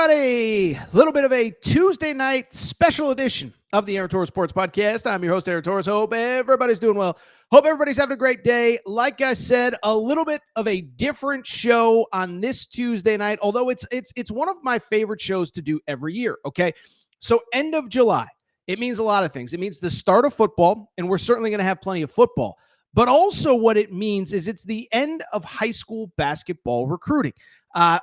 everybody. A little bit of a Tuesday night special edition of the Aaron Torres Sports Podcast. I'm your host, Aaron Torres. Hope everybody's doing well. Hope everybody's having a great day. Like I said, a little bit of a different show on this Tuesday night, although it's one of my favorite shows to do every year, okay? So end of July, it means a lot of things. It means the start of football, and we're certainly going to have plenty of football. But also what it means is it's the end of high school basketball recruiting.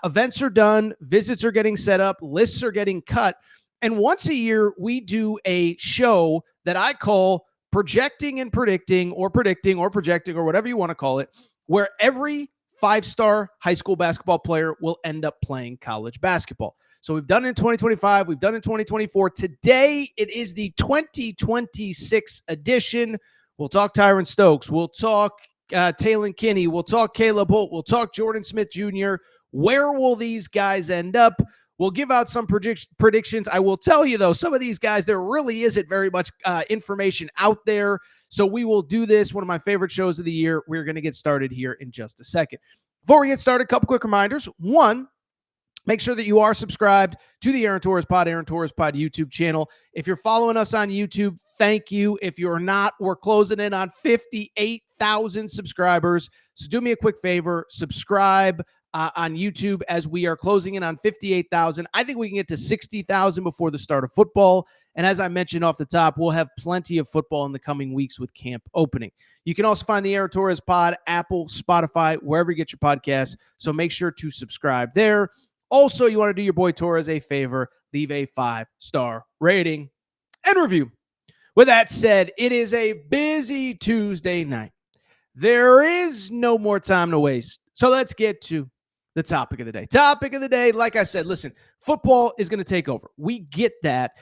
Events are done, visits are getting set up, lists are getting cut. And once a year, we do a show that I call Projecting and Predicting, or Predicting or Projecting, or whatever you want to call it, where every five-star high school basketball player will end up playing college basketball. So we've done it in 2025. We've done it in 2024. Today, it is the 2026 edition. We'll talk Tyran Stokes. We'll talk Taylen Kinney. We'll talk Caleb Holt. We'll talk Jordan Smith Jr. Where will these guys end up? We'll give out some predictions. I will tell you, though, some of these guys, there really isn't very much information out there. So we will do this, one of my favorite shows of the year. We're going to get started here in just a second. Before we get started, a couple quick reminders. One, make sure that you are subscribed to the Aaron Torres Pod YouTube channel. If you're following us on YouTube, thank you. If you're not, we're closing in on 58,000 subscribers. So do me a quick favor, subscribe on YouTube as we are closing in on 58,000. I think we can get to 60,000 before the start of football. And as I mentioned off the top, we'll have plenty of football in the coming weeks with camp opening. You can also find the Aaron Torres Pod, Apple, Spotify, wherever you get your podcasts. So make sure to subscribe there. Also, you want to do your boy Torres a favor, leave a 5-star rating and review. With that said, it is a busy Tuesday night. There is no more time to waste. So let's get to the topic of the day. Topic of the day, like I said, listen, football is going to take over. We get that.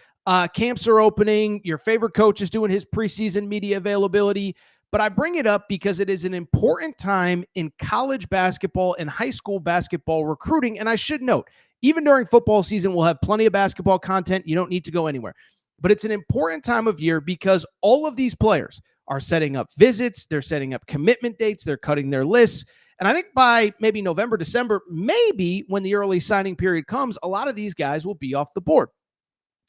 Camps are opening. Your favorite coach is doing his preseason media availability. But I bring it up because it is an important time in college basketball and high school basketball recruiting. And I should note, even during football season, we'll have plenty of basketball content. You don't need to go anywhere. But it's an important time of year because all of these players are setting up visits. They're setting up commitment dates. They're cutting their lists. And I think by maybe November, December, maybe when the early signing period comes, a lot of these guys will be off the board.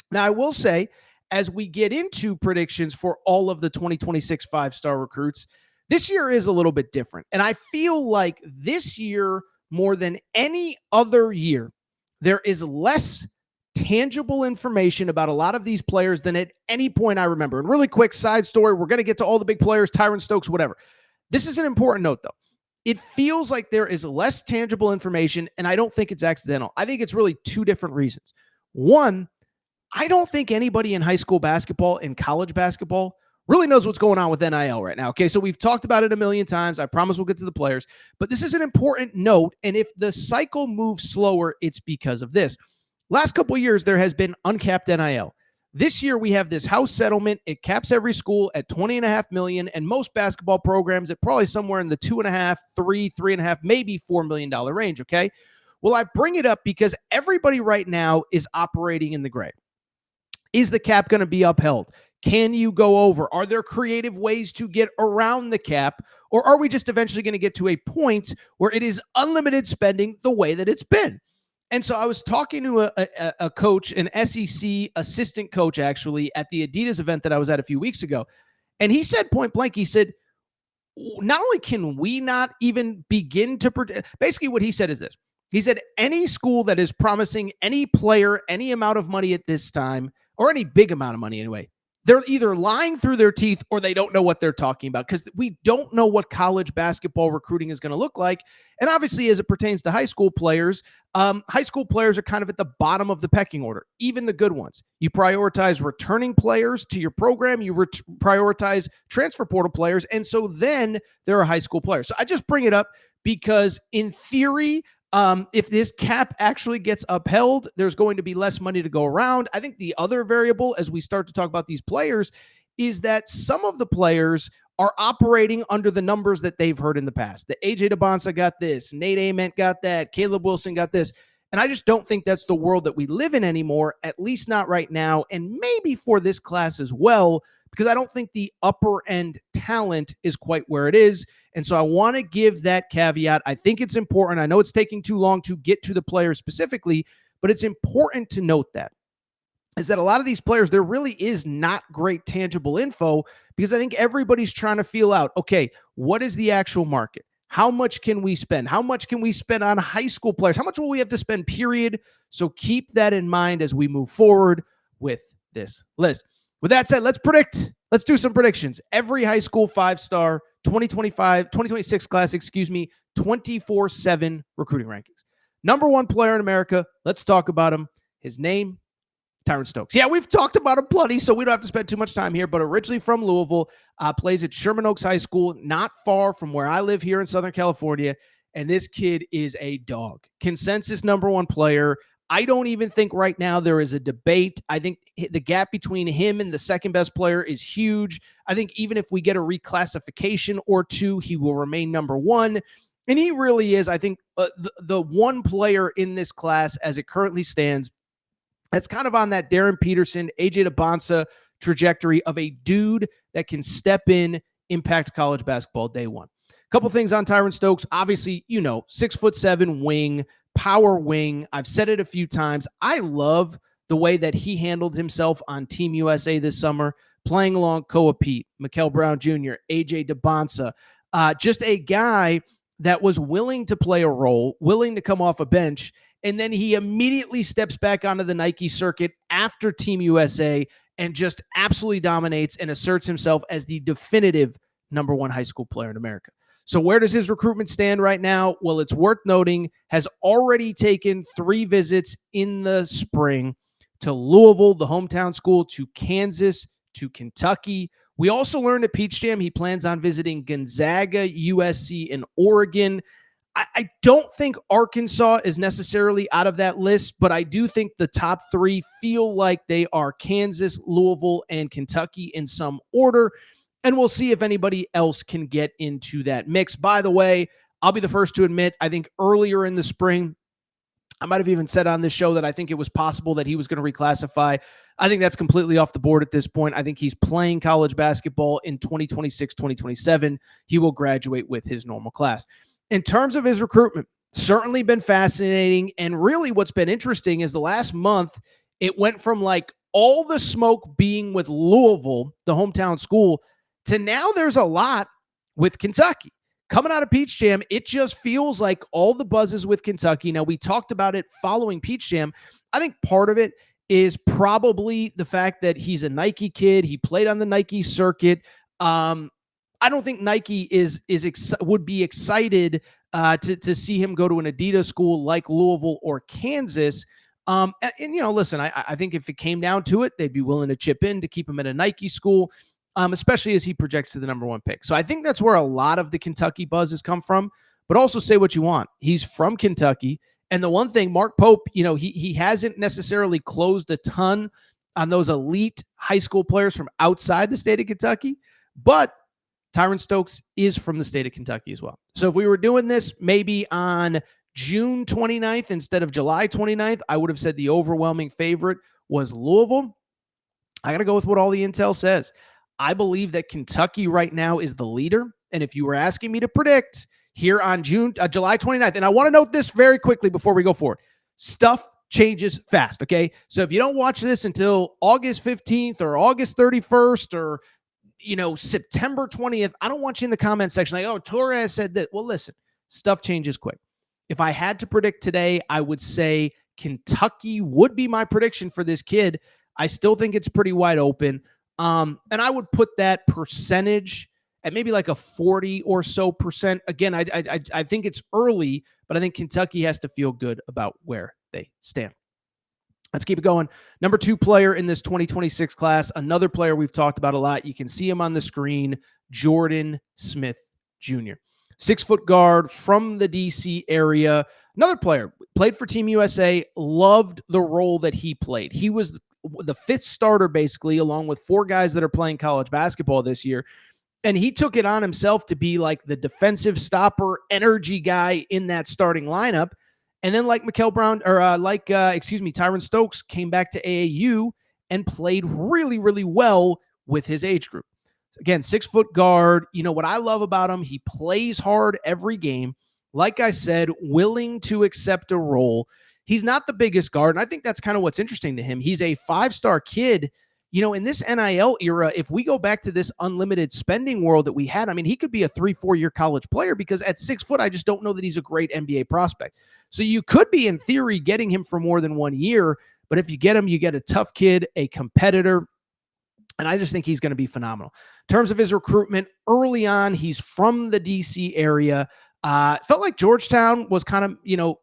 Now, I will say, as we get into predictions for all of the 2026 five-star recruits, this year is a little bit different. And I feel like this year, more than any other year, there is less tangible information about a lot of these players than at any point I remember. And really quick side story, we're going to get to all the big players, Tyron Stokes, whatever. This is an important note, though. It feels like there is less tangible information, and I don't think it's accidental. I think it's really two different reasons. One, I don't think anybody in high school basketball and college basketball really knows what's going on with NIL right now. Okay, so we've talked about it a million times. I promise we'll get to the players, but this is an important note, and if the cycle moves slower, it's because of this. Last couple of years, there has been uncapped NIL. This year, we have this house settlement. It caps every school at $20.5 million, and most basketball programs at probably somewhere in the $2.5, $3.5, maybe $4 million range, okay? Well, I bring it up because everybody right now is operating in the gray. Is the cap going to be upheld? Can you go over? Are there creative ways to get around the cap? Or are we just eventually going to get to a point where it is unlimited spending the way that it's been? And so I was talking to a coach, an SEC assistant coach, actually, at the Adidas event that I was at a few weeks ago. And he said point blank, he said, not only can we not even begin to predict, basically what he said is this. He said, any school that is promising any player any amount of money at this time, or any big amount of money anyway, they're either lying through their teeth or they don't know what they're talking about, because we don't know what college basketball recruiting is going to look like. And obviously, as it pertains to high school players are kind of at the bottom of the pecking order, even the good ones. You prioritize returning players to your program. You prioritize transfer portal players. And so then there are high school players. So I just bring it up because in theory, if this cap actually gets upheld, there's going to be less money to go around. I think the other variable, as we start to talk about these players, is that some of the players are operating under the numbers that they've heard in the past. The AJ DeBonsa got this, Nate Ament got that, Caleb Wilson got this. And I just don't think that's the world that we live in anymore, at least not right now, and maybe for this class as well, because I don't think the upper end talent is quite where it is. And so I want to give that caveat. I think it's important. I know it's taking too long to get to the players specifically, But it's important to note that is that a lot of these players, there really is not great tangible info because I think everybody's trying to feel out, okay, what is the actual market? How much can we spend? How much can we spend on high school players? How much will we have to spend, period? So keep that in mind as we move forward with this list. With that said, let's predict. Let's do some predictions. Every high school 5-star 2026 class, 24/7 recruiting rankings. Number one player in America. Let's talk about him. His name, Tyran Stokes. Yeah, we've talked about him plenty, so we don't have to spend too much time here, but originally from Louisville, plays at Sherman Oaks High School, not far from where I live here in Southern California, and this kid is a dog. Consensus number one player. I don't even think right now there is a debate. I think the gap between him and the second best player is huge. I think even if we get a reclassification or two, he will remain number one. And he really is, I think, the one player in this class as it currently stands that's kind of on that Darren Peterson, AJ DeBonsa trajectory of a dude that can step in, impact college basketball day one. A couple things on Tyran Stokes. Obviously, 6'7" wing, power wing. I've said it a few times. I love the way that he handled himself on Team USA this summer, playing along Koa Pete, McCoy Jr., AJ DeBonsa. Just a guy that was willing to play a role, willing to come off a bench, and then he immediately steps back onto the Nike circuit after Team USA and just absolutely dominates and asserts himself as the definitive number one high school player in America. So where does his recruitment stand right now? Well, it's worth noting, has already taken 3 visits in the spring to Louisville, the hometown school, to Kansas, to Kentucky. We also learned at Peach Jam he plans on visiting Gonzaga, USC, and Oregon. I don't think Arkansas is necessarily out of that list, but I do think the top 3 feel like they are Kansas, Louisville, and Kentucky in some order. And we'll see if anybody else can get into that mix. By the way, I'll be the first to admit, I think earlier in the spring, I might have even said on this show that I think it was possible that he was going to reclassify. I think that's completely off the board at this point. I think he's playing college basketball in 2026, 2027. He will graduate with his normal class. In terms of his recruitment, certainly been fascinating. And really what's been interesting is the last month, it went from like all the smoke being with Louisville, the hometown school, to now there's a lot with Kentucky. Coming out of Peach Jam, it just feels like all the buzz is with Kentucky. Now, we talked about it following Peach Jam. I think part of it is probably the fact that he's a Nike kid. He played on the Nike circuit. I don't think Nike would be excited to see him go to an Adidas school like Louisville or Kansas. Listen, I think if it came down to it, they'd be willing to chip in to keep him at a Nike school, especially as he projects to the number one pick. So I think that's where a lot of the Kentucky buzz has come from. But also say what you want. He's from Kentucky. And the one thing, Mark Pope, he hasn't necessarily closed a ton on those elite high school players from outside the state of Kentucky. But Tyran Stokes is from the state of Kentucky as well. So if we were doing this maybe on June 29th instead of July 29th, I would have said the overwhelming favorite was Louisville. I got to go with what all the intel says. I believe that Kentucky right now is the leader. And if you were asking me to predict here on July 29th, and I want to note this very quickly before we go forward, stuff changes fast, okay? So if you don't watch this until August 15th or August 31st or September 20th, I don't want you in the comment section like, oh, Torres said that. Well, listen, stuff changes quick. If I had to predict today, I would say Kentucky would be my prediction for this kid. I still think it's pretty wide open. And I would put that percentage at maybe like a 40 or so percent. Again, I think it's early, but I think Kentucky has to feel good about where they stand. Let's keep it going. Number 2 player in this 2026 class, another player we've talked about a lot. You can see him on the screen, Jordan Smith Jr. 6-foot guard from the DC area. Another player, played for Team USA, loved the role that he played. He was the 5th starter, basically, along with 4 guys that are playing college basketball this year. And he took it on himself to be like the defensive stopper, energy guy in that starting lineup. And then Tyran Stokes came back to AAU and played really, really well with his age group. Again, 6-foot guard. What I love about him, he plays hard every game. Like I said, willing to accept a role. He's not the biggest guard, and I think that's kind of what's interesting to him. He's a 5-star kid. In this NIL era, if we go back to this unlimited spending world that we had, I mean, he could be a 3-4 year college player because at 6 foot, I just don't know that he's a great NBA prospect. So you could be, in theory, getting him for more than 1 year, but if you get him, you get a tough kid, a competitor, and I just think he's going to be phenomenal. In terms of his recruitment, early on, he's from the DC area. Felt like Georgetown was kind of,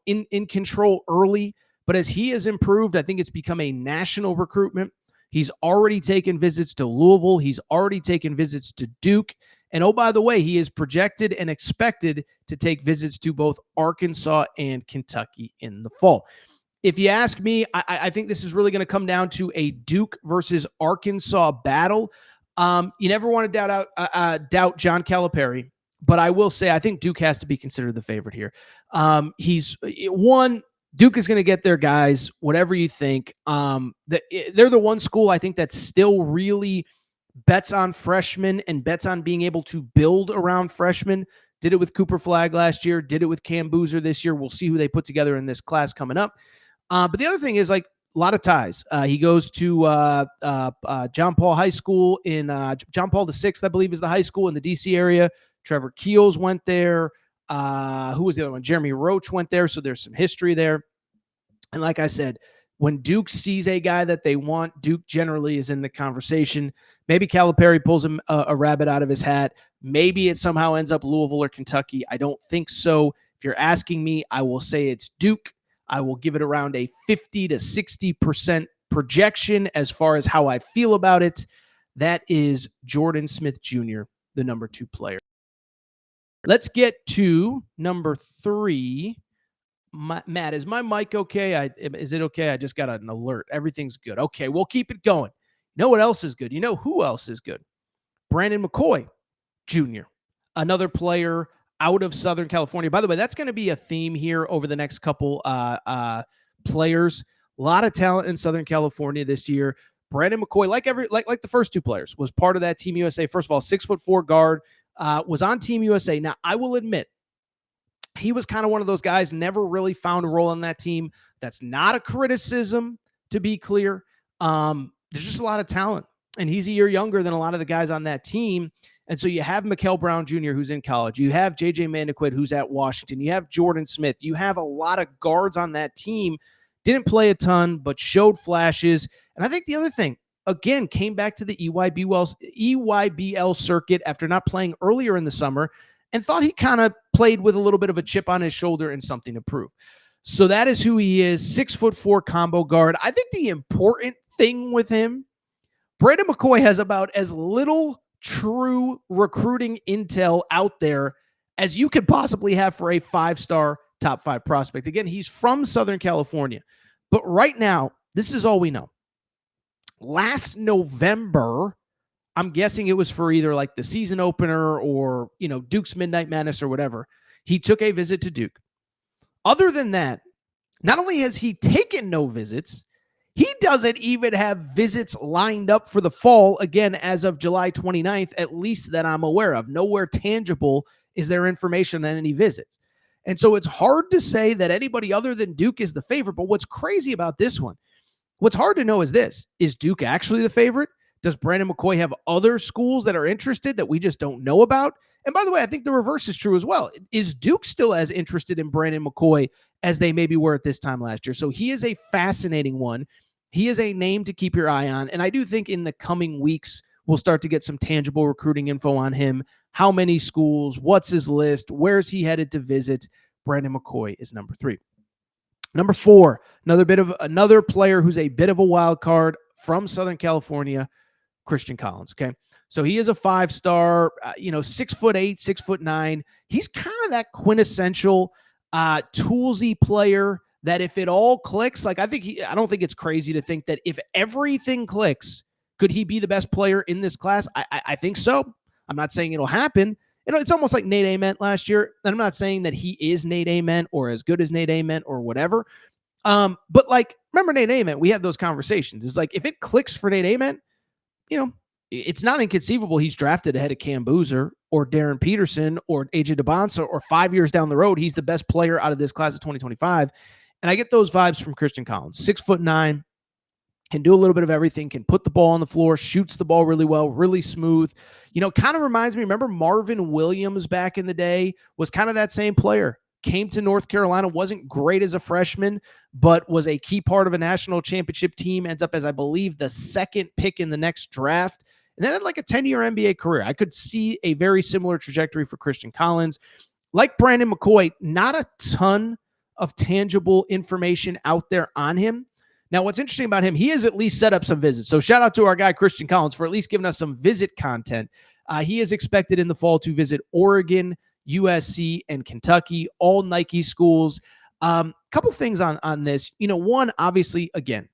in control early, but as he has improved, I think it's become a national recruitment. He's already taken visits to Louisville. He's already taken visits to Duke. And oh, by the way, he is projected and expected to take visits to both Arkansas and Kentucky in the fall. If you ask me, I think this is really going to come down to a Duke versus Arkansas battle. You never want to doubt John Calipari, but I will say I think Duke has to be considered the favorite here. Duke is going to get their guys, whatever you think. They're the one school I think that still really bets on freshmen and bets on being able to build around freshmen. Did it with Cooper Flagg last year, did it with Cam Boozer this year. We'll see who they put together in this class coming up. But the other thing is, like, a lot of ties. He goes to John Paul High School in John Paul VI, I believe, is the high school in the DC area. Trevor Keels went there. Who was the other one? Jeremy Roach went there. So there's some history there. And like I said, when Duke sees a guy that they want, Duke generally is in the conversation. Maybe Calipari pulls him a rabbit out of his hat. Maybe it somehow ends up Louisville or Kentucky. I don't think so. If you're asking me, I will say it's Duke. I will give it around a 50 to 60% projection as far as how I feel about it. That is Jordan Smith Jr., the number 2 player. Let's get to number 3. Matt, is my mic okay? Is it okay? I just got an alert. Everything's good. Okay, we'll keep it going. You know what else is good? You know who else is good? Brandon McCoy Jr., another player out of Southern California. By the way, that's going to be a theme here over the next couple players. A lot of talent in Southern California this year. Brandon McCoy, like the first 2 players, was part of that Team USA. First of all, 6'4" guard, was on Team USA. Now, I will admit, he was kind of one of those guys, never really found a role on that team. That's not a criticism, to be clear. There's just a lot of talent, and he's a year younger than a lot of the guys on that team. And so you have Mikal Brown Jr., who's in college. You have J.J. Mandaquid, who's at Washington. You have Jordan Smith. You have a lot of guards on that team. Didn't play a ton, but showed flashes. And I think the other thing, again, came back to the EYBL circuit after not playing earlier in the summer and thought he kind of played with a little bit of a chip on his shoulder and something to prove. So that is who he is, 6'4" combo guard. I think the important thing with him, Brandon McCoy has about as little true recruiting intel out there as you could possibly have for a 5-star top 5 prospect. Again, he's from Southern California, but right now, this is all we know. Last November, I'm guessing it was for either like the season opener or, Duke's Midnight Madness or whatever. He took a visit to Duke. Other than that, not only has he taken no visits, he doesn't even have visits lined up for the fall, again, as of July 29th, at least that I'm aware of. Nowhere tangible is there information on any visits. And so it's hard to say that anybody other than Duke is the favorite. But what's crazy about this one, what's hard to know is this. Is Duke actually the favorite? Does Brandon McCoy have other schools that are interested that we just don't know about? And by the way, I think the reverse is true as well. Is Duke still as interested in Brandon McCoy as they maybe were at this time last year? So he is a fascinating one. He is a name to keep your eye on. And I do think in the coming weeks, we'll start to get some tangible recruiting info on him. How many schools? What's his list? Where's he headed to visit? Brandon McCoy is number 3. Number 4, another player who's a bit of a wild card from Southern California, Christian Collins. Okay. So he is a 5-star, 6'8", 6'9". He's kind of that quintessential toolsy player that if it all clicks, I don't think it's crazy to think that if everything clicks, could he be the best player in this class? I think so. I'm not saying it'll happen. It's almost like Nate Ament last year. And I'm not saying that he is Nate Ament or as good as Nate Ament or whatever. But remember Nate Ament? We had those conversations. It's like, if it clicks for Nate Ament, it's not inconceivable he's drafted ahead of Cam Boozer or Darren Peterson or AJ DeBonsa, or 5 years down the road, he's the best player out of this class of 2025. And I get those vibes from Christian Collins. 6'9", can do a little bit of everything, can put the ball on the floor, shoots the ball really well, really smooth. Kind of reminds me, remember Marvin Williams back in the day was kind of that same player. Came to North Carolina, wasn't great as a freshman, but was a key part of a national championship team, ends up as, I believe, the second pick in the next draft, and then had like a 10-year NBA career. I could see a very similar trajectory for Christian Collins. Like Brandon McCoy, not a ton of tangible information out there on him. Now, what's interesting about him, he has at least set up some visits. So shout out to our guy, Christian Collins, for at least giving us some visit content. He is expected in the fall to visit Oregon, USC, and Kentucky, all Nike schools. Couple things on this. One, obviously, again,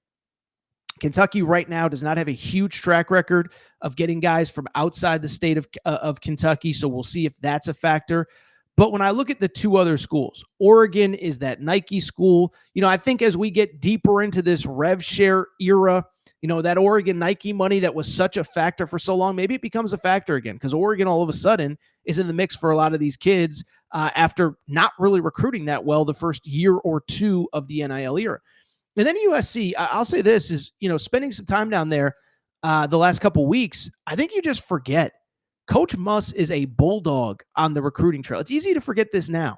Kentucky right now does not have a huge track record of getting guys from outside the state of Kentucky, so we'll see if that's a factor. But when I look at the two other schools, Oregon is that Nike school. I think as we get deeper into this rev share era, that Oregon Nike money that was such a factor for so long, maybe it becomes a factor again because Oregon all of a sudden is in the mix for a lot of these kids after not really recruiting that well the first year or two of the NIL era. And then USC, I'll say this is, spending some time down there the last couple weeks, I think you just forget Coach Muss is a bulldog on the recruiting trail. It's easy to forget this now,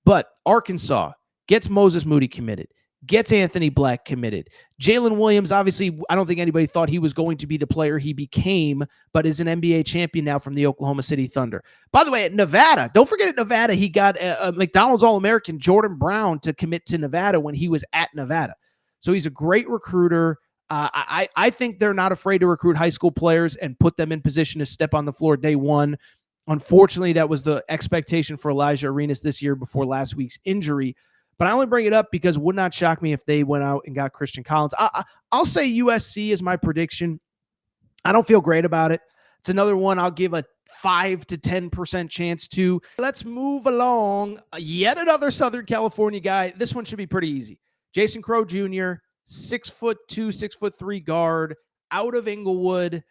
but Arkansas gets Moses Moody committed, gets Anthony Black committed. Jalen Williams, obviously, I don't think anybody thought he was going to be the player he became, but is an NBA champion now from the Oklahoma City Thunder. By the way, at Nevada, don't forget at Nevada, he got a McDonald's All-American Jordan Brown to commit to Nevada when he was at Nevada. So he's a great recruiter. I think they're not afraid to recruit high school players and put them in position to step on the floor day one. Unfortunately, that was the expectation for Elijah Arenas this year before last week's injury. But I only bring it up because it would not shock me if they went out and got Christian Collins. I'll say USC is my prediction. I don't feel great about it. It's another one I'll give a 5 to 10% chance to. Let's move along. Yet another Southern California guy. This one should be pretty easy. Jason Crow Jr., 6'2", 6'3" guard out of Inglewood,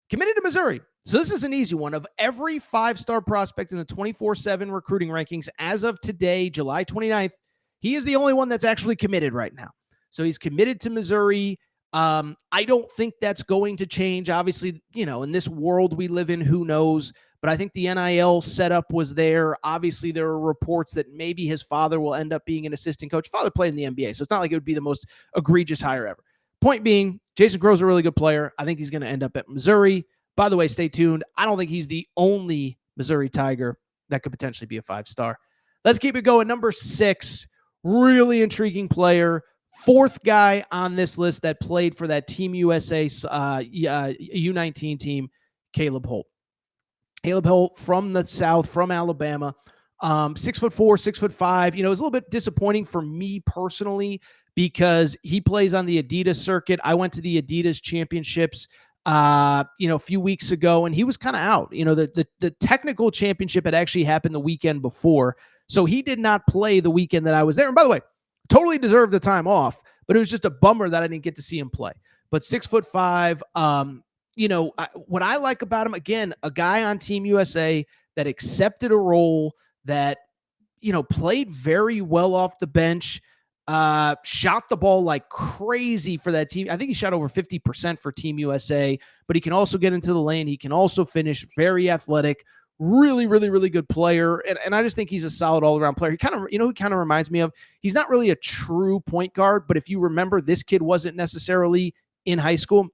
committed to Missouri. So this is an easy one. Of every 5-star prospect in the 24/7 recruiting rankings as of today, July 29th, he is the only one that's actually committed right now. So he's committed to Missouri. I don't think that's going to change. Obviously, in this world we live in, who knows? But I think the NIL setup was there. Obviously, there are reports that maybe his father will end up being an assistant coach. Father played in the NBA, so it's not like it would be the most egregious hire ever. Point being, Jason Crow's a really good player. I think he's going to end up at Missouri. By the way, stay tuned. I don't think he's the only Missouri Tiger that could potentially be a 5-star. Let's keep it going. Number 6, really intriguing player. 4th guy on this list that played for that Team USA U19 team, Caleb Holt. Caleb Holt from the South, from Alabama, 6'4", 6'5". It was a little bit disappointing for me personally because he plays on the Adidas circuit. I went to the Adidas championships, a few weeks ago, and he was kind of out. The technical championship had actually happened the weekend before, so he did not play the weekend that I was there. And by the way, totally deserved the time off, but it was just a bummer that I didn't get to see him play. But 6'5", what I like about him, again, a guy on Team USA that accepted a role that, played very well off the bench, shot the ball like crazy for that team. I think he shot over 50% for Team USA, but he can also get into the lane. He can also finish, very athletic, really, really, really good player. And I just think he's a solid all-around player. He kind of, he kind of reminds me of, he's not really a true point guard, but if you remember, this kid wasn't necessarily in high school.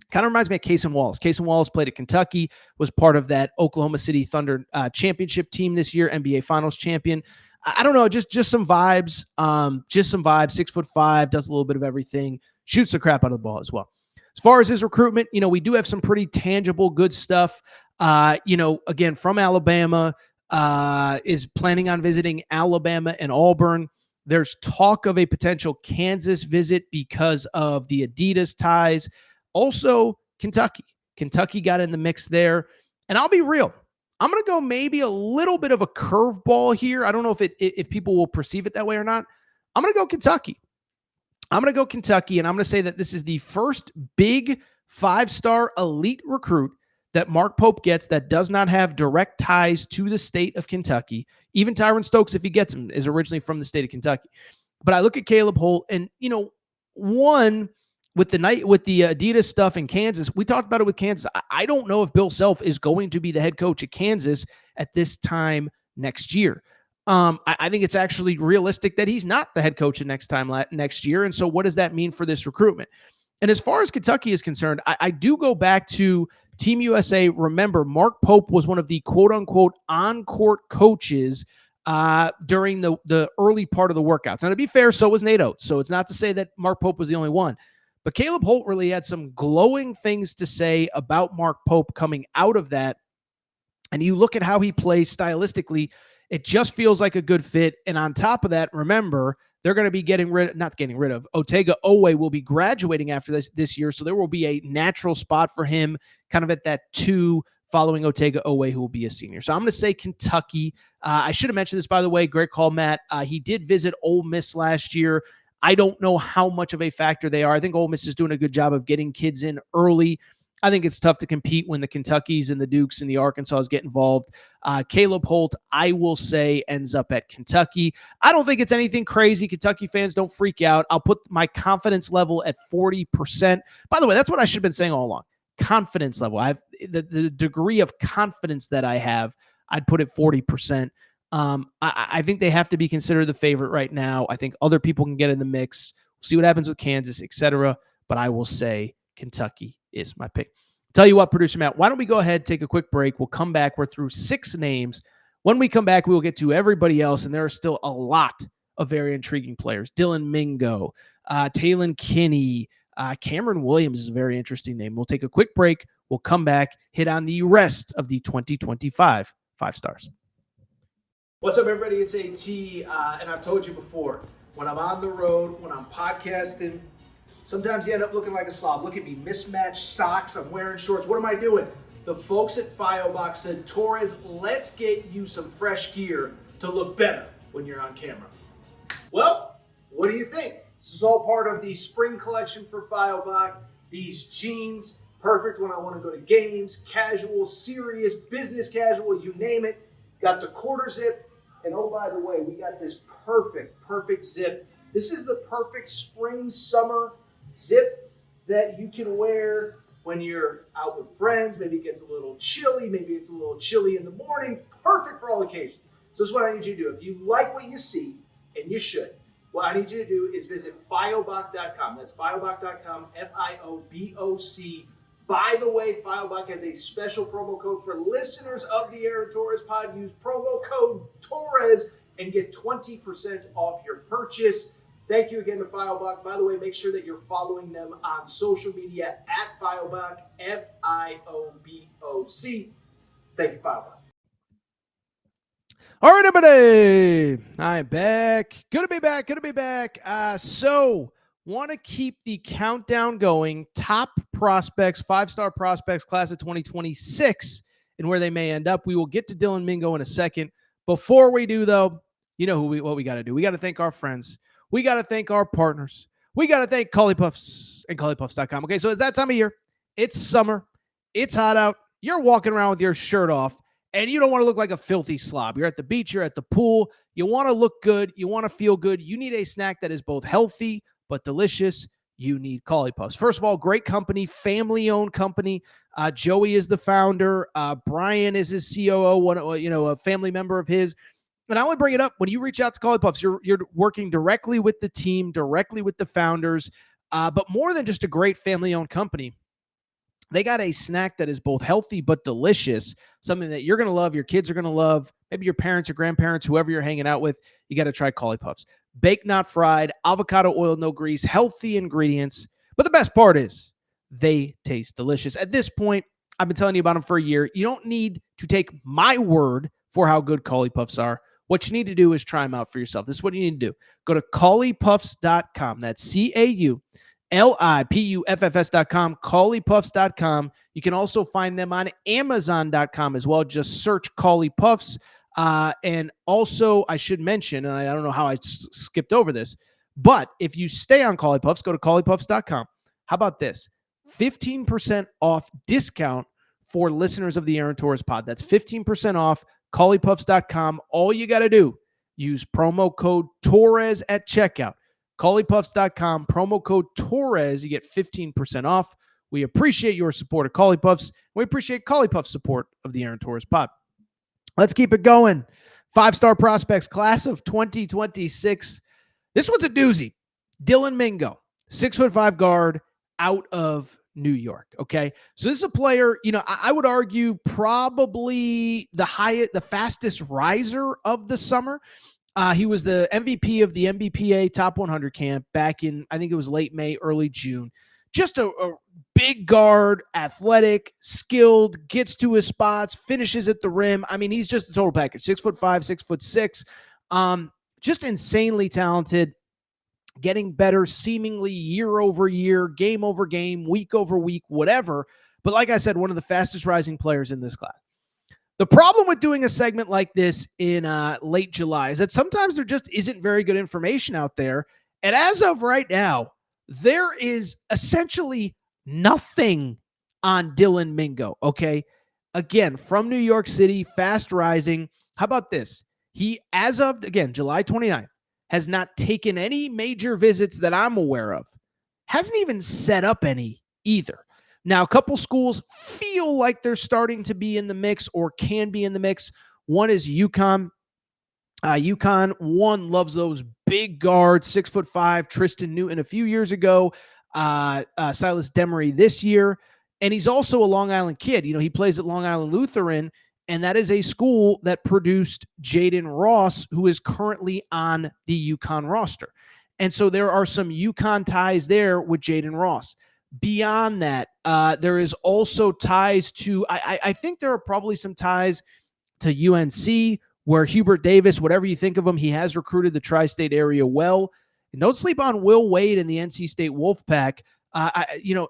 Kind of reminds me of Cason Wallace. Cason Wallace played at Kentucky, was part of that Oklahoma City Thunder championship team this year, NBA Finals champion. I don't know, just some vibes. 6'5", does a little bit of everything, shoots the crap out of the ball as well. As far as his recruitment, we do have some pretty tangible, good stuff. Again, from Alabama, is planning on visiting Alabama and Auburn. There's talk of a potential Kansas visit because of the Adidas ties. Also, Kentucky. Kentucky got in the mix there. And I'll be real. I'm going to go maybe a little bit of a curveball here. I don't know if people will perceive it that way or not. I'm going to go Kentucky. And I'm going to say that this is the first big 5-star elite recruit that Mark Pope gets that does not have direct ties to the state of Kentucky. Even Tyran Stokes, if he gets him, is originally from the state of Kentucky. But I look at Caleb Holt and, one, with the Adidas stuff in Kansas, we talked about it with Kansas. I don't know if Bill Self is going to be the head coach at Kansas at this time next year. I think it's actually realistic that he's not the head coach next year. And so what does that mean for this recruitment? And as far as Kentucky is concerned, I do go back to Team USA. Remember, Mark Pope was one of the quote-unquote on-court coaches during the early part of the workouts. Now, to be fair, so was Nate Oates. So it's not to say that Mark Pope was the only one. But Caleb Holt really had some glowing things to say about Mark Pope coming out of that. And you look at how he plays stylistically, it just feels like a good fit. And on top of that, remember, they're going to be Otega Oweh will be graduating after this year. So there will be a natural spot for him kind of at that 2 following Otega Oweh, who will be a senior. So I'm going to say Kentucky. I should have mentioned this, by the way. Great call, Matt. He did visit Ole Miss last year. I don't know how much of a factor they are. I think Ole Miss is doing a good job of getting kids in early. I think it's tough to compete when the Kentuckys and the Dukes and the Arkansas get involved. Caleb Holt, I will say, ends up at Kentucky. I don't think it's anything crazy. Kentucky fans, don't freak out. I'll put my confidence level at 40%. By the way, that's what I should have been saying all along. Confidence level. I have the degree of confidence that I have, I'd put it 40%. I think they have to be considered the favorite right now. I think other people can get in the mix. We'll see what happens with Kansas, etc. But I will say Kentucky is my pick. Tell you what, producer Matt, why don't we go ahead, take a quick break. We'll come back. We're through 6 names. When we come back, we will get to everybody else, and there are still a lot of very intriguing players. Dylan Mingo, Taylen Kinney, Cameron Williams is a very interesting name. We'll take a quick break. We'll come back, hit on the rest of the 2025 5 stars. What's up, everybody? It's AT, and I've told you before, when I'm on the road, when I'm podcasting, sometimes you end up looking like a slob. Look at me, mismatched socks, I'm wearing shorts. What am I doing? The folks at Fiobach said, Torres, let's get you some fresh gear to look better when you're on camera. Well, what do you think? This is all part of the spring collection for Fiobach. These jeans, perfect when I want to go to games, casual, serious, business casual, you name it. Got the quarter zip. And oh, by the way, we got this perfect zip. This is the perfect spring, summer zip that you can wear when you're out with friends. Maybe it gets a little chilly. Maybe it's a little chilly in the morning. Perfect for all occasions. So this is what I need you to do. If you like what you see, and you should, what I need you to do is visit Fiobach.com. That's Fiobach.com, F-I-O-B-O-C. By the way, Fiobach has a special promo code for listeners of the Aaron Torres pod. Use promo code Torres and get 20% off your purchase. Thank you again to Fiobach. By the way, make sure that you're following them on social media at Fiobach, F-I-O-B-O-C. Thank you, Fiobach. All right, everybody. I'm back. Good to be back. So want to keep the countdown going. Top prospects, 5-star prospects, class of 2026, and where they may end up. We will get to Dylan Mingo in a second. Before we do, though, you know what we got to do. We got to thank our friends. We got to thank our partners. We got to thank Collie Puffs and ColliePuffs.com. Okay, so it's that time of year. It's summer. It's hot out. You're walking around with your shirt off, and you don't want to look like a filthy slob. You're at the beach. You're at the pool. You want to look good. You want to feel good. You need a snack that is both healthy but delicious. You need Collie Puffs. First of all, great company, family-owned company. Joey is the founder. Bryant is his COO, a family member of his. And I only bring it up when you reach out to Collie Puffs, you're working directly with the team, directly with the founders. But more than just a great family-owned company, they got a snack that is both healthy but delicious, something that you're going to love, your kids are going to love, maybe your parents or grandparents, whoever you're hanging out with. You got to try Collie Puffs. Baked, not fried, avocado oil, no grease, healthy ingredients. But the best part is they taste delicious. At this point, I've been telling you about them for a year. You don't need to take my word for how good Collie Puffs are. What you need to do is try them out for yourself. This is what you need to do. Go to ColliePuffs.com. That's CAULIPUFFS.com, ColliePuffs.com. You can also find them on Amazon.com as well. Just search Collie Puffs. And also, I should mention, and I don't know how I skipped over this, but if you stay on Collie Puffs, go to ColliePuffs.com. How about this? 15% off discount for listeners of the Aaron Torres pod. That's 15% off, ColliePuffs.com. All you got to do Use promo code Torres at checkout. ColliePuffs.com, promo code Torres. You get 15% off. We appreciate your support of Collie Puffs. We appreciate Collie Puffs' support of the Aaron Torres Pod. Let's keep it going. 5-star prospects, class of 2026. This one's a doozy. Dylan Mingo, 6'5" guard out of New York. Okay. So this is a player, I would argue probably the fastest riser of the summer. He was the MVP of the NBPA Top 100 camp back in, I think it was late May, early June. Just a big guard, athletic, skilled, gets to his spots, finishes at the rim. I mean, he's just a total package. 6'5", 6'6". Just insanely talented, getting better seemingly year over year, game over game, week over week, whatever. But like I said, one of the fastest rising players in this class. The problem with doing a segment like this in late July is that sometimes there just isn't very good information out there. And as of right now, there is essentially nothing on Dylan Mingo, okay? Again, from New York City, fast rising. How about this? He, as of, again, July 29th, has not taken any major visits that I'm aware of. Hasn't even set up any either. Now, a couple schools feel like they're starting to be in the mix or can be in the mix. One is UConn. UConn, one, loves those big guards, 6'5", Tristan Newton a few years ago, Silas Demery this year. And he's also a Long Island kid. He plays at Long Island Lutheran, and that is a school that produced Jaden Ross, who is currently on the UConn roster. And so there are some UConn ties there with Jaden Ross. Beyond that, there is also ties to, I think there are probably some ties to UNC, where Hubert Davis, whatever you think of him, he has recruited the tri-state area well. And don't sleep on Will Wade and the NC State Wolfpack.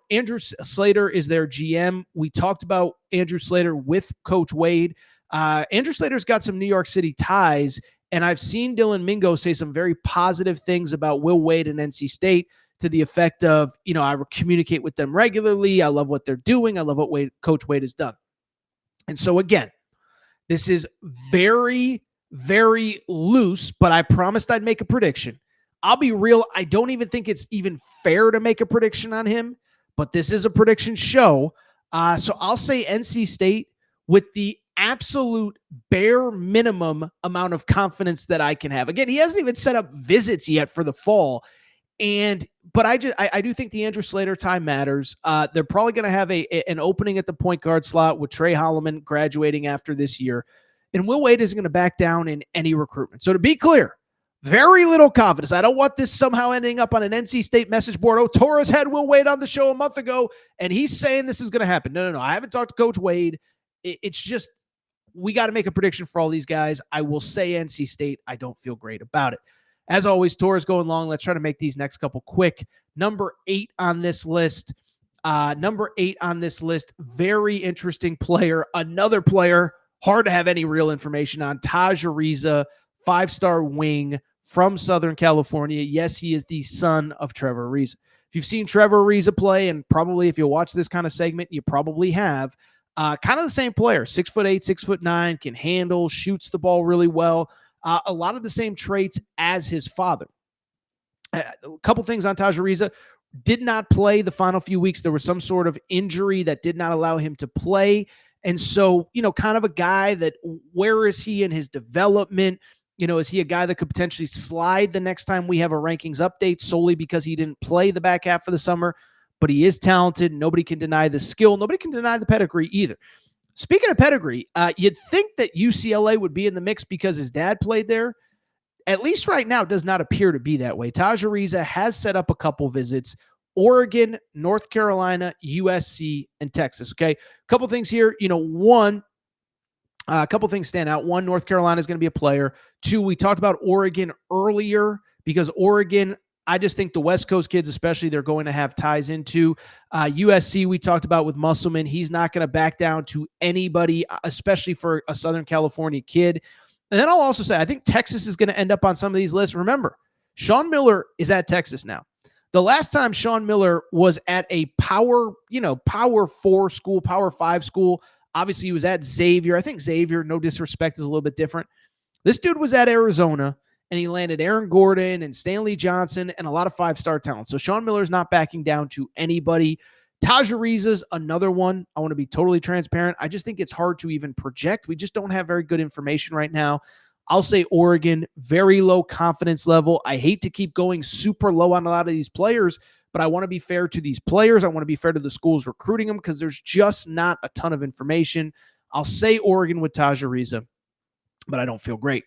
Andrew Slater is their GM. We talked about Andrew Slater with Coach Wade. Andrew Slater's got some New York City ties, and I've seen Dylan Mingo say some very positive things about Will Wade and NC State to the effect of, I communicate with them regularly. I love what they're doing. I love what Coach Wade has done. And so again, this is very, very loose, but I promised I'd make a prediction. I'll be real. I don't even think it's even fair to make a prediction on him, but this is a prediction show. So I'll say NC State with the absolute bare minimum amount of confidence that I can have. Again, he hasn't even set up visits yet for the fall. But I do think the Andrew Slater time matters. They're probably going to have an opening at the point guard slot with Trey Holloman graduating after this year. And Will Wade isn't going to back down in any recruitment. So to be clear, very little confidence. I don't want this somehow ending up on an NC State message board. Oh, Torres had Will Wade on the show a month ago, and he's saying this is going to happen. No. I haven't talked to Coach Wade. It's just, we got to make a prediction for all these guys. I will say NC State. I don't feel great about it. As always, Torres going long. Let's try to make these next couple quick. Number 8 on this list. Very interesting player. Another player, hard to have any real information on. Taj Reza, 5-star wing from Southern California. Yes, he is the son of Trevor Reza. If you've seen Trevor Reza play, and probably if you watch this kind of segment, you probably have, kind of the same player. 6'8", 6'9", can handle, shoots the ball really well. A lot of the same traits as his father. A couple things on Taj Reza. Did not play the final few weeks. There was some sort of injury that did not allow him to play. And so, kind of a guy that, where is he in his development? Is he a guy that could potentially slide the next time we have a rankings update solely because he didn't play the back half of the summer? But he is talented. Nobody can deny the skill. Nobody can deny the pedigree either. Speaking of pedigree, you'd think that UCLA would be in the mix because his dad played there. At least right now, it does not appear to be that way. Taj Reza has set up a couple visits. Oregon, North Carolina, USC, and Texas. Okay, a couple things here. One, a couple things stand out. One, North Carolina is going to be a player. Two, we talked about Oregon earlier because Oregon, I just think the West Coast kids, especially, they're going to have ties into. USC, we talked about with Musselman. He's not going to back down to anybody, especially for a Southern California kid. And then I'll also say, I think Texas is going to end up on some of these lists. Remember, Sean Miller is at Texas now. The last time Sean Miller was at a power 4 school, power 5 school, obviously he was at Xavier. I think Xavier, no disrespect, is a little bit different. This dude was at Arizona, and he landed Aaron Gordon and Stanley Johnson and a lot of five-star talent. So Sean Miller's not backing down to anybody. Taj Reza's another one. I want to be totally transparent. I just think it's hard to even project. We just don't have very good information right now. I'll say Oregon, very low confidence level. I hate to keep going super low on a lot of these players, but I want to be fair to these players. I want to be fair to the schools recruiting them because there's just not a ton of information. I'll say Oregon with Taj Reza, but I don't feel great.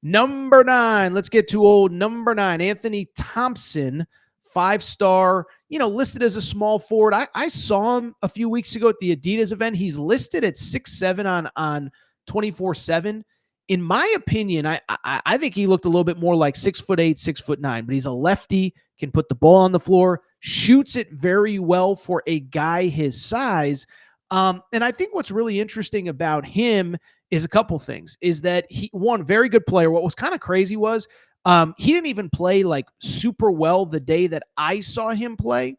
Number 9, let's get to old number 9, Anthony Thompson, 5-star, listed as a small forward. I saw him a few weeks ago at the Adidas event. He's listed at 6'7" on 24/7. In my opinion, I think he looked a little bit more like 6'8", 6'9", but he's a lefty, can put the ball on the floor, shoots it very well for a guy his size. And I think what's really interesting about him is a couple things. Is that he, one, very good player. What was kind of crazy was he didn't even play like super well the day that I saw him play.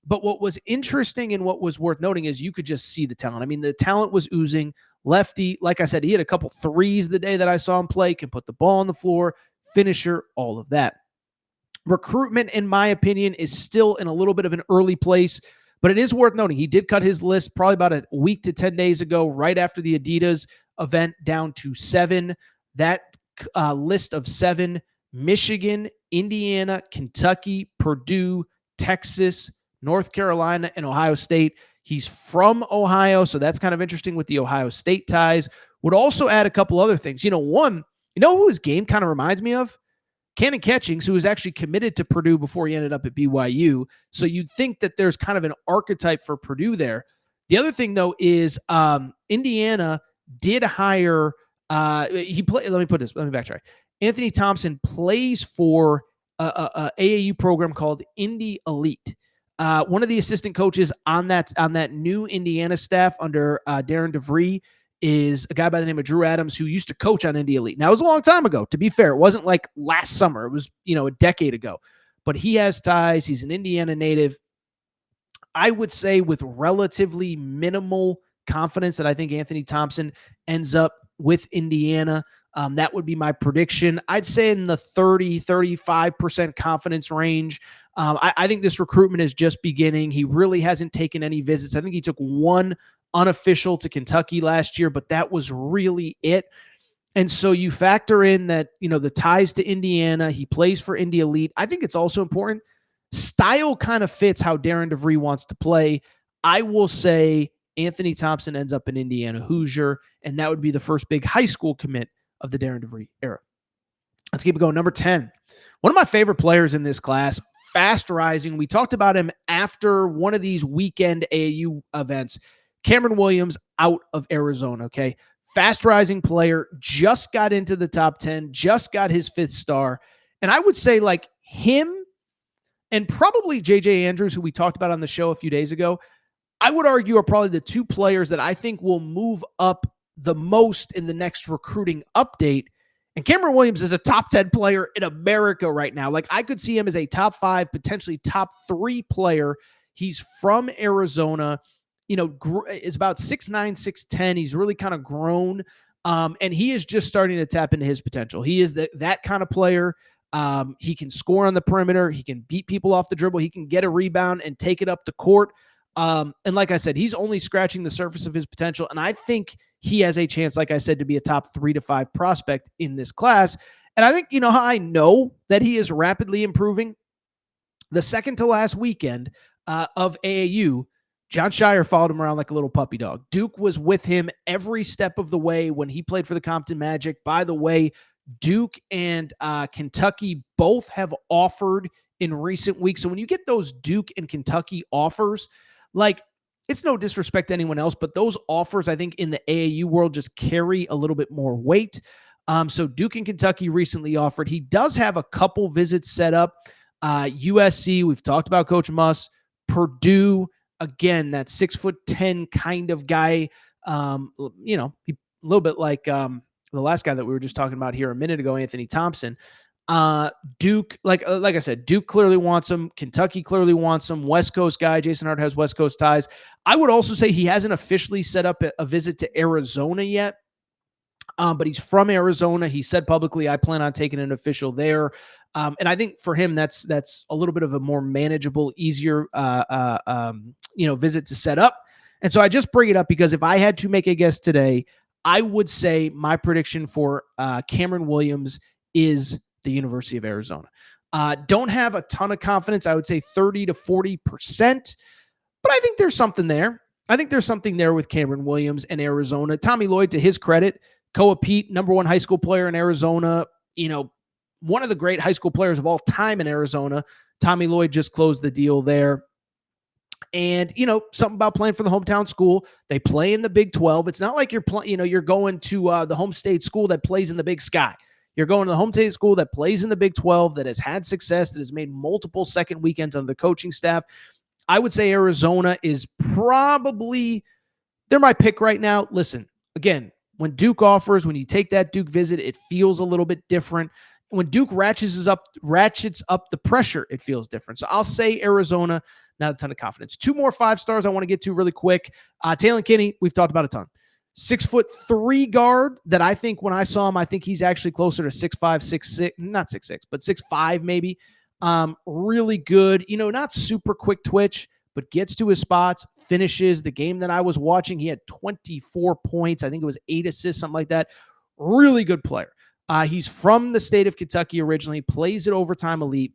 But what was interesting and what was worth noting is you could just see the talent. I mean, the talent was oozing. Lefty, like I said, he had a couple threes the day that I saw him play, can put the ball on the floor, finisher, all of that. Recruitment, in my opinion, is still in a little bit of an early place, but it is worth noting he did cut his list probably about a week to 10 days ago, right after the Adidas event, down to 7. That list of 7, Michigan, Indiana, Kentucky, Purdue, Texas, North Carolina, and Ohio State. He's from Ohio, so that's kind of interesting with the Ohio State ties. Would also add a couple other things. One, who his game kind of reminds me of? Cannon Catchings, who was actually committed to Purdue before he ended up at BYU. So you'd think that there's kind of an archetype for Purdue there. The other thing, though, is Indiana did hire let me backtrack. Anthony Thompson plays for a AAU program called Indy Elite. One of the assistant coaches on that new Indiana staff under Darren DeVry is a guy by the name of Drew Adams, who used to coach on Indy Elite. Now, it was a long time ago, to be fair. It wasn't like last summer. It was, a decade ago. But he has ties. He's an Indiana native. I would say with relatively minimal confidence that I think Anthony Thompson ends up with Indiana. That would be my prediction. I'd say in the 30-35% confidence range. I think this recruitment is just beginning. He really hasn't taken any visits. I think he took one unofficial to Kentucky last year, but that was really it. And so you factor in that, the ties to Indiana, he plays for Indy Elite. I think it's also important. Style kind of fits how Darren DeVry wants to play. I will say Anthony Thompson ends up in Indiana Hoosier, and that would be the first big high school commit of the Darren DeVry era. Let's keep it going. Number 10, one of my favorite players in this class, fast rising. We talked about him after one of these weekend AAU events. Cameron Williams out of Arizona, okay? Fast rising player, just got into the top 10, just got his 5th star. And I would say like him and probably JJ Andrews, who we talked about on the show a few days ago, I would argue are probably the 2 players that I think will move up the most in the next recruiting update. And Cameron Williams is a top 10 player in America right now. Like, I could see him as a top 5, potentially top 3 player. He's from Arizona, is about 6'9", 6'10". He's really kind of grown. And he is just starting to tap into his potential. He is that kind of player. He can score on the perimeter. He can beat people off the dribble. He can get a rebound and take it up the court. And like I said, he's only scratching the surface of his potential. And I think he has a chance, like I said, to be a top 3 to 5 prospect in this class. And I think, how I know that he is rapidly improving? The second to last weekend of AAU, John Shire followed him around like a little puppy dog. Duke was with him every step of the way when he played for the Compton Magic. By the way, Duke and Kentucky both have offered in recent weeks. So when you get those Duke and Kentucky offers, like, it's no disrespect to anyone else, but those offers, I think, in the AAU world just carry a little bit more weight. So Duke and Kentucky recently offered. He does have a couple visits set up. USC, we've talked about Coach Muss. Purdue, again, that 6'10" kind of guy. He a little bit like the last guy that we were just talking about here a minute ago, Anthony Thompson. Duke, like I said, Duke clearly wants him. Kentucky clearly wants him. West Coast guy. Jason Hart has West Coast ties. I would also say he hasn't officially set up a visit to Arizona yet. But he's from Arizona. He said publicly, I plan on taking an official there. And I think for him, that's a little bit of a more manageable, easier, visit to set up. And so I just bring it up because if I had to make a guess today, I would say my prediction for Cameron Williams is the University of Arizona. Don't have a ton of confidence. I would say 30 to 40%, but I think there's something there. I think there's something there with Cameron Williams and Arizona. Tommy Lloyd, to his credit, Koa Pete, number one high school player in Arizona, one of the great high school players of all time in Arizona. Tommy Lloyd just closed the deal there. And, something about playing for the hometown school. They play in the Big 12. It's not like you're going to the home state school that plays in the Big Sky. You're going to the home state school that plays in the Big 12, that has had success, that has made multiple second weekends under the coaching staff. I would say Arizona is probably, they're my pick right now. Listen, again, when Duke offers, when you take that Duke visit, it feels a little bit different. When Duke ratchets up the pressure, it feels different. So I'll say Arizona, not a ton of confidence. 2 more 5 stars I want to get to really quick. Taylen Kinney, we've talked about a ton. 6'3" guard that I think when I saw him, I think he's actually closer to 6'5", 6'6", not 6'6", but 6'5" maybe. Really good, not super quick twitch, but gets to his spots, finishes. The game that I was watching, he had 24 points. I think it was 8 assists, something like that. Really good player. He's from the state of Kentucky originally, plays at Overtime Elite,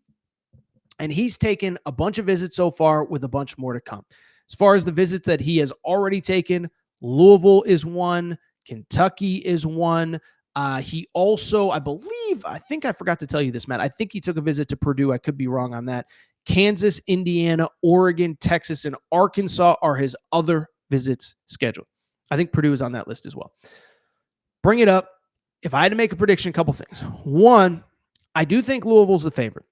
and he's taken a bunch of visits so far with a bunch more to come. As far as the visits that he has already taken, Louisville is one, Kentucky is one. He also, I think I forgot to tell you this, Matt. I think he took a visit to Purdue. I could be wrong on that. Kansas, Indiana, Oregon, Texas, and Arkansas are his other visits scheduled. I think Purdue is on that list as well. Bring it up. If I had to make a prediction, a couple things. One, I do think Louisville's the favorite.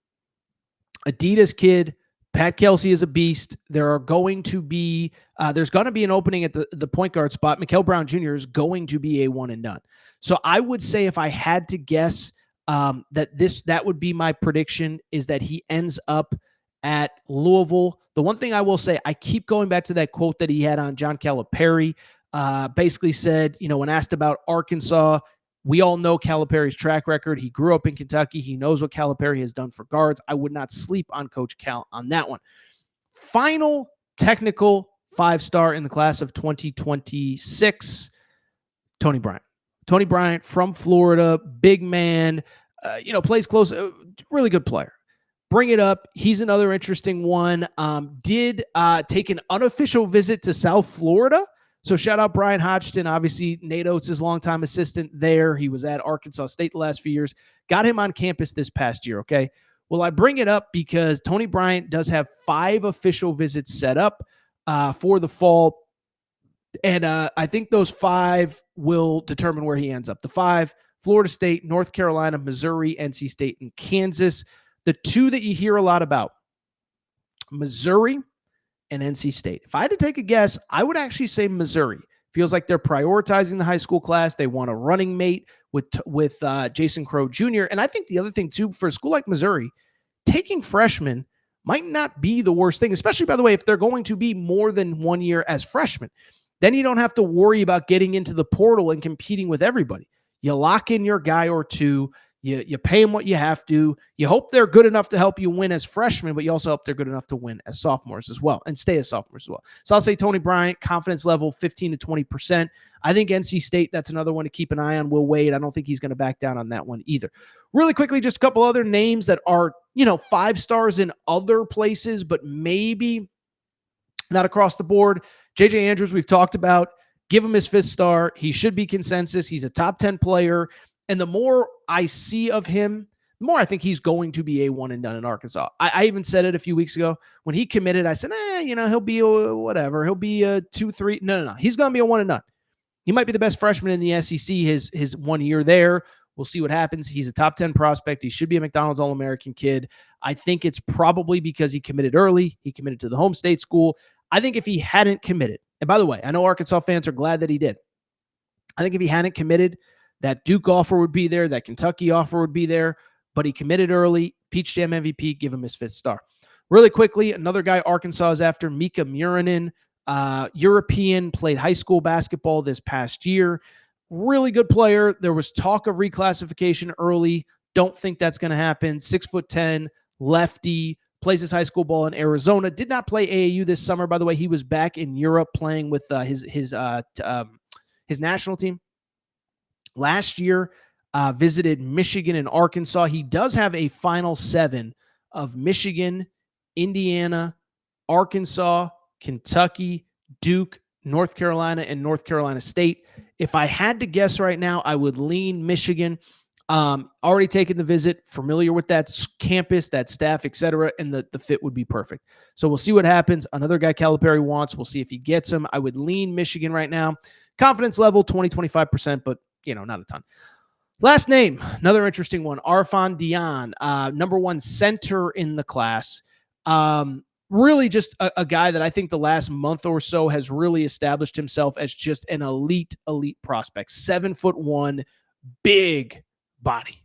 Adidas kid, Pat Kelsey is a beast. There's going to be an opening at the point guard spot. McCoy Brown Jr. is going to be a one and done. So I would say if I had to guess that would be my prediction, is that he ends up at Louisville. The one thing I will say, I keep going back to that quote that he had on John Calipari. Basically said, when asked about Arkansas, we all know Calipari's track record. He grew up in Kentucky. He knows what Calipari has done for guards. I would not sleep on Coach Cal on that one. Final technical 5-star in the class of 2026, Tony Bryant. Tony Bryant from Florida, big man, plays close, really good player. Bring it up. He's another interesting one. Did take an unofficial visit to South Florida. So shout out Brian Hodgson. Obviously, Nate Oates' his longtime assistant there. He was at Arkansas State the last few years. Got him on campus this past year, okay? Well, I bring it up because Tony Bryant does have 5 official visits set up for the fall. And I think those 5 will determine where he ends up. The 5, Florida State, North Carolina, Missouri, NC State, and Kansas. The 2 that you hear a lot about, Missouri and NC State. If I had to take a guess, I would actually say Missouri. Feels like they're prioritizing the high school class. They want a running mate with Jason Crow Jr. And I think the other thing, too, for a school like Missouri, taking freshmen might not be the worst thing, especially, by the way, if they're going to be more than 1 year as freshmen. Then you don't have to worry about getting into the portal and competing with everybody. You lock in your guy or two. You pay them what you have to. You hope they're good enough to help you win as freshmen, but you also hope they're good enough to win as sophomores as well and stay as sophomores as well. So I'll say Tony Bryant, confidence level 15 to 20%. I think NC State, that's another one to keep an eye on. Will Wade, I don't think he's going to back down on that one either. Really quickly, just a couple other names that are, 5 stars in other places, but maybe not across the board. JJ Andrews, we've talked about. Give him his 5th star. He should be consensus. He's a top 10 player. And the more I see of him, the more I think he's going to be a one and done in Arkansas. I even said it a few weeks ago. When he committed, I said, he'll be a whatever. He'll be a 2, 3. No. He's going to be a one and done. He might be the best freshman in the SEC his 1 year there. We'll see what happens. He's a top 10 prospect. He should be a McDonald's All-American kid. I think it's probably because he committed early. He committed to the home state school. I think if he hadn't committed, and by the way, I know Arkansas fans are glad that he did. I think if he hadn't committed, that Duke offer would be there. That Kentucky offer would be there. But he committed early. Peach Jam MVP, give him his 5th star. Really quickly, another guy Arkansas is after, Mika Murinan, European, played high school basketball this past year. Really good player. There was talk of reclassification early. Don't think that's going to happen. 6'10", lefty, plays his high school ball in Arizona. Did not play AAU this summer, by the way. He was back in Europe playing with his national team last year. Visited Michigan and Arkansas. He does have a Final Seven of Michigan, Indiana, Arkansas, Kentucky, Duke, North Carolina, and North Carolina State. If I had to guess right now, I would lean Michigan. Already taken the visit, familiar with that campus, that staff, etc., and the fit would be perfect. So we'll see what happens. Another guy Calipari wants. We'll see if he gets him. I would lean Michigan right now. Confidence level 20-25%, but not a ton. Last name, another interesting one, Arfan Dion, number one center in the class. Really just a guy that I think the last month or so has really established himself as just an elite prospect. 7'1", big body,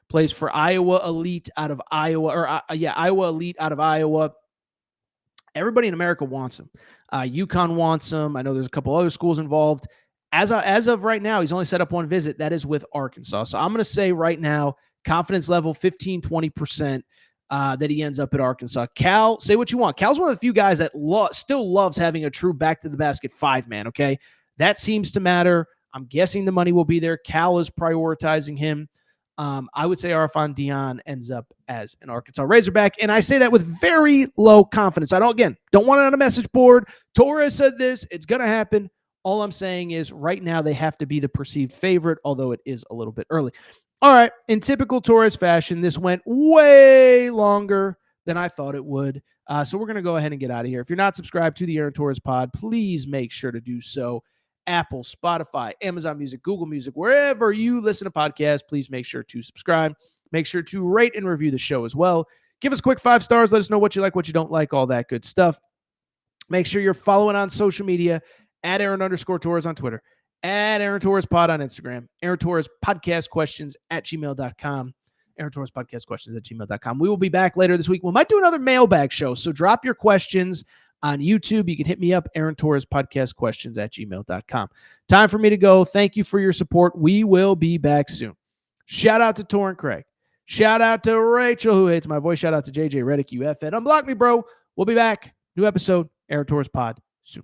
plays for Iowa Elite out of Iowa, Iowa Elite out of Iowa. Everybody in America wants him. UConn wants him. I know there's a couple other schools involved. As of right now, he's only set up one visit. That is with Arkansas. So I'm going to say right now, confidence level 15-20% that he ends up at Arkansas. Cal, say what you want. Cal's one of the few guys that still loves having a true back-to-the-basket five-man, okay? That seems to matter. I'm guessing the money will be there. Cal is prioritizing him. I would say Arfan Dion ends up as an Arkansas Razorback, and I say that with very low confidence. I don't want it on a message board. Torres said this. It's going to happen. All I'm saying is right now they have to be the perceived favorite, although it is a little bit early. All right, in typical Torres fashion, this went way longer than I thought it would. So we're going to go ahead and get out of here. If you're not subscribed to the Aaron Torres pod, please make sure to do so. Apple, Spotify, Amazon Music, Google Music, wherever you listen to podcasts, please make sure to subscribe. Make sure to rate and review the show as well. Give us a quick 5 stars. Let us know what you like, what you don't like, all that good stuff. Make sure you're following on social media at Aaron_Torres on Twitter, at Aaron Torres Pod on Instagram, Aaron Torres Podcast Questions at gmail.com, Aaron Torres Podcast Questions at gmail.com. We will be back later this week. We might do another mailbag show, so drop your questions on YouTube. You can hit me up, Aaron Torres Podcast Questions at gmail.com. Time for me to go. Thank you for your support. We will be back soon. Shout out to Torrin Craig. Shout out to Rachel, who hates my voice. Shout out to JJ Reddick, UFN. Unblock me, bro. We'll be back. New episode, Aaron Torres Pod, soon.